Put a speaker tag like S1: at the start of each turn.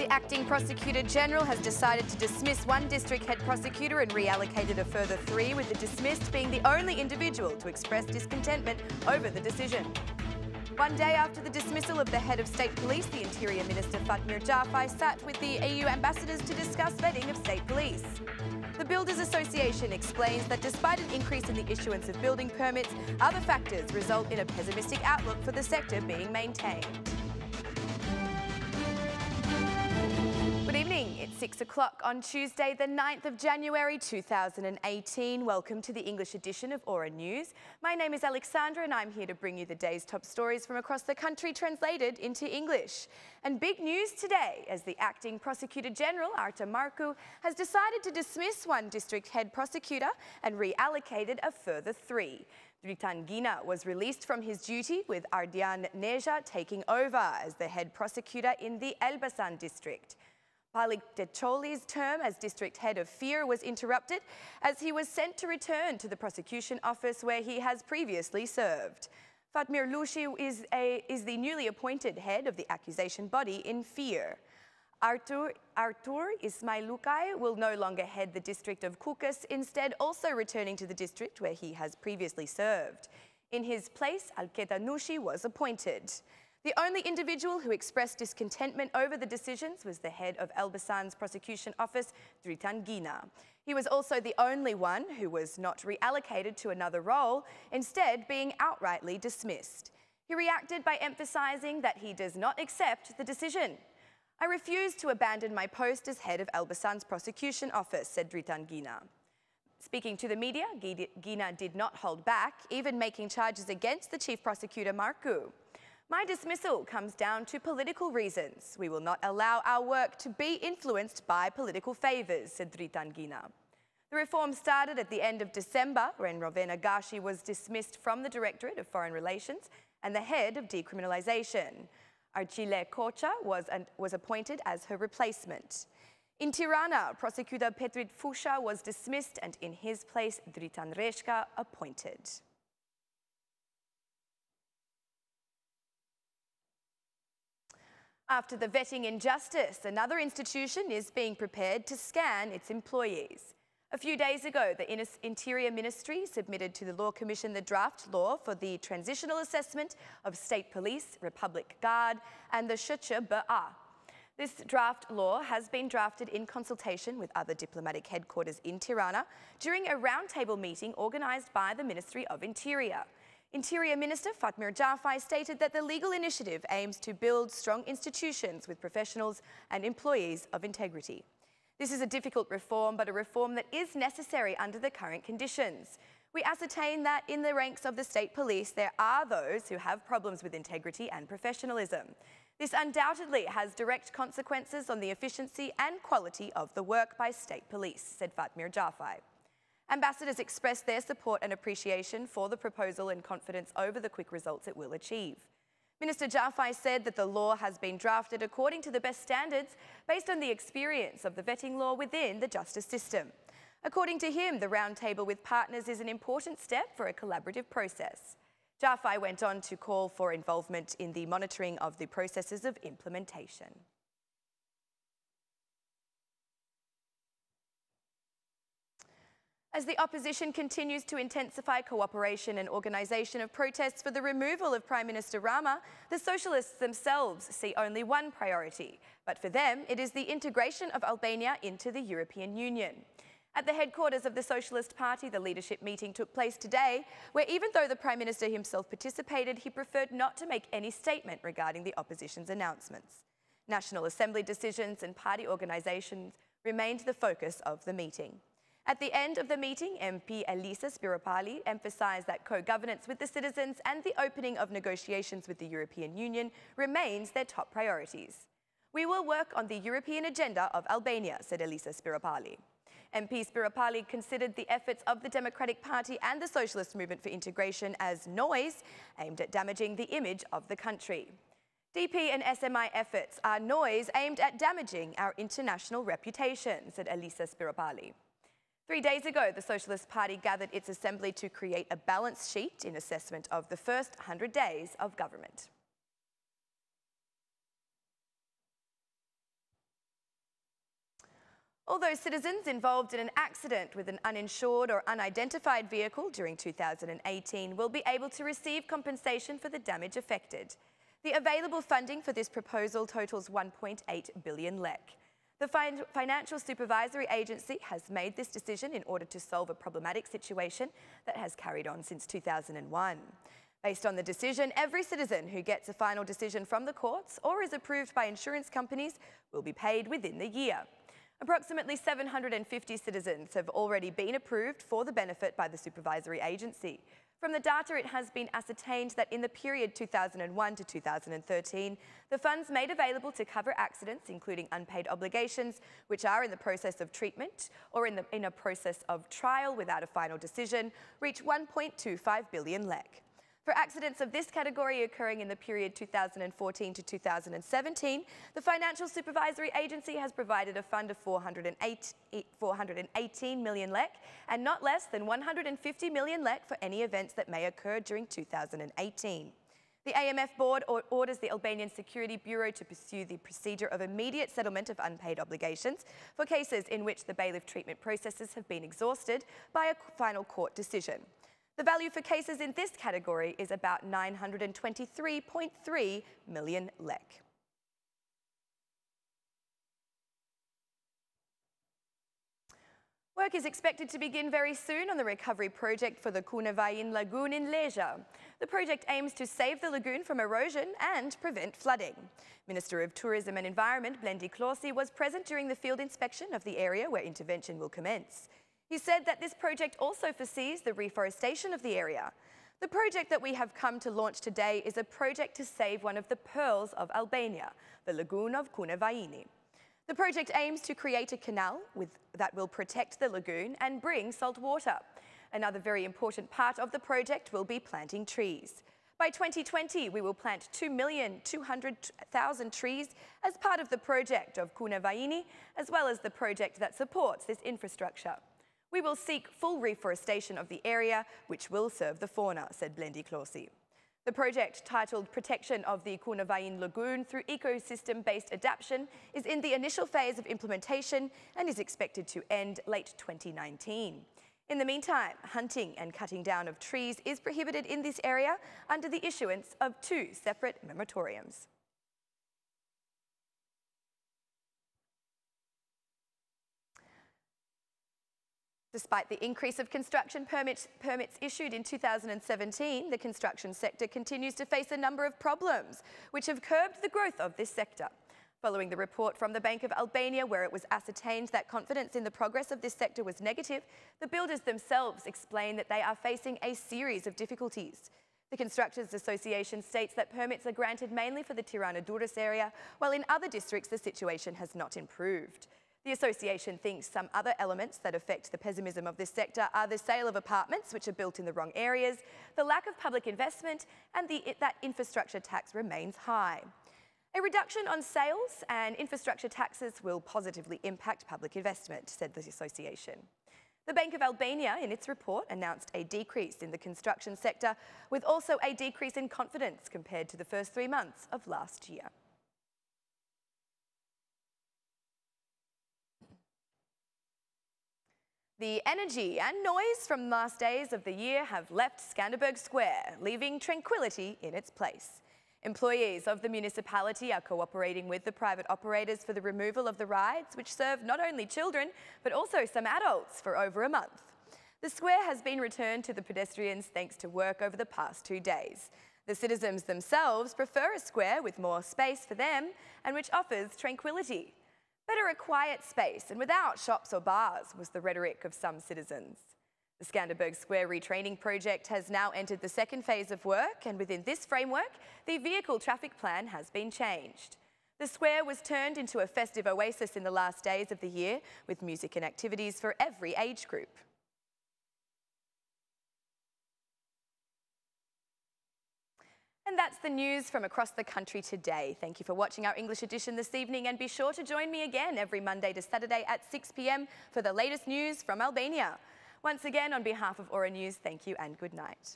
S1: The acting prosecutor general has decided to dismiss one district head prosecutor and reallocated a further 3, with the dismissed being the only individual to express discontentment over the decision. One day after the dismissal of the head of state police, the Interior Minister Fatmir Jafai sat with the EU ambassadors to discuss vetting of state police. The Builders Association explains that despite an increase in the issuance of building permits, other factors result in a pessimistic outlook for the sector being maintained. Good evening. It's 6 o'clock on Tuesday, the 9th of January 2018. Welcome to the English edition of Aura News. My name is Alexandra and I'm here to bring you the day's top stories from across the country translated into English. And big news today as the acting prosecutor general, Marku, has decided to dismiss one district head prosecutor and reallocated a further 3. Dritan Gina was released from his duty, with Ardian Neja taking over as the head prosecutor in the Elbasan district. Palik Decholi's term as district head of Fear was interrupted as he was sent to return to the prosecution office where he has previously served. Fatmir Lushi is the newly appointed head of the accusation body in Fear. Artur Ismailukai will no longer head the district of Kukas, instead also returning to the district where he has previously served. In his place, Alketa Nushi was appointed. The only individual who expressed discontentment over the decisions was the head of Elbasan's prosecution office, Dritan Gina. He was also the only one who was not reallocated to another role, instead being outrightly dismissed. He reacted by emphasising that he does not accept the decision. "I refuse to abandon my post as head of Elbasan's prosecution office," said Dritan Gina. Speaking to the media, Gina did not hold back, even making charges against the chief prosecutor Marku. "My dismissal comes down to political reasons. We will not allow our work to be influenced by political favours," said Dritan Gina. The reform started at the end of December, when Rovena Gashi was dismissed from the Directorate of Foreign Relations and the head of decriminalisation. Archile Kocha was appointed as her replacement. In Tirana, prosecutor Petrit Fusha was dismissed and in his place Dritan Reshka appointed. After the vetting injustice, another institution is being prepared to scan its employees. A few days ago, the Interior Ministry submitted to the Law Commission the draft law for the transitional assessment of State Police, Republic Guard and the Schutzche BA. This draft law has been drafted in consultation with other diplomatic headquarters in Tirana during a roundtable meeting organised by the Ministry of Interior. Interior Minister Fatmir Jafai stated that the legal initiative aims to build strong institutions with professionals and employees of integrity. This is a difficult reform, but a reform that is necessary under the current conditions. We ascertain that in the ranks of the state police, there are those who have problems with integrity and professionalism. This undoubtedly has direct consequences on the efficiency and quality of the work by state police, said Fatmir Jafai. Ambassadors expressed their support and appreciation for the proposal and confidence over the quick results it will achieve. Minister Jafai said that the law has been drafted according to the best standards based on the experience of the vetting law within the justice system. According to him, the roundtable with partners is an important step for a collaborative process. Jafai went on to call for involvement in the monitoring of the processes of implementation. As the opposition continues to intensify cooperation and organisation of protests for the removal of Prime Minister Rama, the Socialists themselves see only one priority. But for them, it is the integration of Albania into the European Union. At the headquarters of the Socialist Party, the leadership meeting took place today, where even though the Prime Minister himself participated, he preferred not to make any statement regarding the opposition's announcements. National Assembly decisions and party organisations remained the focus of the meeting. At the end of the meeting, MP Elisa Spiropali emphasised that co-governance with the citizens and the opening of negotiations with the European Union remains their top priorities. "We will work on the European agenda of Albania," said Elisa Spiropali. MP Spiropali considered the efforts of the Democratic Party and the Socialist Movement for Integration as noise aimed at damaging the image of the country. DP and SMI efforts are noise aimed at damaging our international reputation, said Elisa Spiropali. 3 days ago, the Socialist Party gathered its assembly to create a balance sheet in assessment of the first 100 days of government. All those citizens involved in an accident with an uninsured or unidentified vehicle during 2018 will be able to receive compensation for the damage affected. The available funding for this proposal totals 1.8 billion lek. The Financial Supervisory Agency has made this decision in order to solve a problematic situation that has carried on since 2001. Based on the decision, every citizen who gets a final decision from the courts or is approved by insurance companies will be paid within the year. Approximately 750 citizens have already been approved for the benefit by the Supervisory Agency. From the data, it has been ascertained that in the period 2001 to 2013, the funds made available to cover accidents, including unpaid obligations, which are in the process of treatment or in a process of trial without a final decision, reach 1.25 billion lek. For accidents of this category occurring in the period 2014 to 2017, the Financial Supervisory Agency has provided a fund of 418 million lek and not less than 150 million lek for any events that may occur during 2018. The AMF board orders the Albanian Security Bureau to pursue the procedure of immediate settlement of unpaid obligations for cases in which the bailiff treatment processes have been exhausted by a final court decision. The value for cases in this category is about 923.3 million lek. Work is expected to begin very soon on the recovery project for the Kunavain Lagoon in Leja. The project aims to save the lagoon from erosion and prevent flooding. Minister of Tourism and Environment, Blendi Klosi, was present during the field inspection of the area where intervention will commence. He said that this project also foresees the reforestation of the area. The project that we have come to launch today is a project to save one of the pearls of Albania, the lagoon of Kunavaini. The project aims to create a canal that will protect the lagoon and bring salt water. Another very important part of the project will be planting trees. By 2020, we will plant 2,200,000 trees as part of the project of Kunavaini, as well as the project that supports this infrastructure. We will seek full reforestation of the area, which will serve the fauna, said Blendi Klosi. The project, titled Protection of the Kunavain Lagoon through Ecosystem-Based Adaptation, is in the initial phase of implementation and is expected to end late 2019. In the meantime, hunting and cutting down of trees is prohibited in this area under the issuance of 2 separate moratoriums. Despite the increase of construction permits issued in 2017, the construction sector continues to face a number of problems, which have curbed the growth of this sector. Following the report from the Bank of Albania, where it was ascertained that confidence in the progress of this sector was negative, the builders themselves explain that they are facing a series of difficulties. The Constructors Association states that permits are granted mainly for the Tirana Durrës area, while in other districts the situation has not improved. The association thinks some other elements that affect the pessimism of this sector are the sale of apartments which are built in the wrong areas, the lack of public investment, and that infrastructure tax remains high. A reduction on sales and infrastructure taxes will positively impact public investment, said the association. The Bank of Albania, in its report, announced a decrease in the construction sector, with also a decrease in confidence compared to the first 3 months of last year. The energy and noise from last days of the year have left Skanderberg Square, leaving tranquility in its place. Employees of the municipality are cooperating with the private operators for the removal of the rides, which serve not only children, but also some adults for over a month. The square has been returned to the pedestrians thanks to work over the past 2 days. The citizens themselves prefer a square with more space for them and which offers tranquility. Better a quiet space and without shops or bars, was the rhetoric of some citizens. The Skanderberg Square retraining project has now entered the 2nd phase of work, and within this framework, the vehicle traffic plan has been changed. The square was turned into a festive oasis in the last days of the year, with music and activities for every age group. And that's the news from across the country today. Thank you for watching our English edition this evening, and be sure to join me again every Monday to Saturday at 6 p.m. for the latest news from Albania. Once again, on behalf of Aura News, thank you and good night.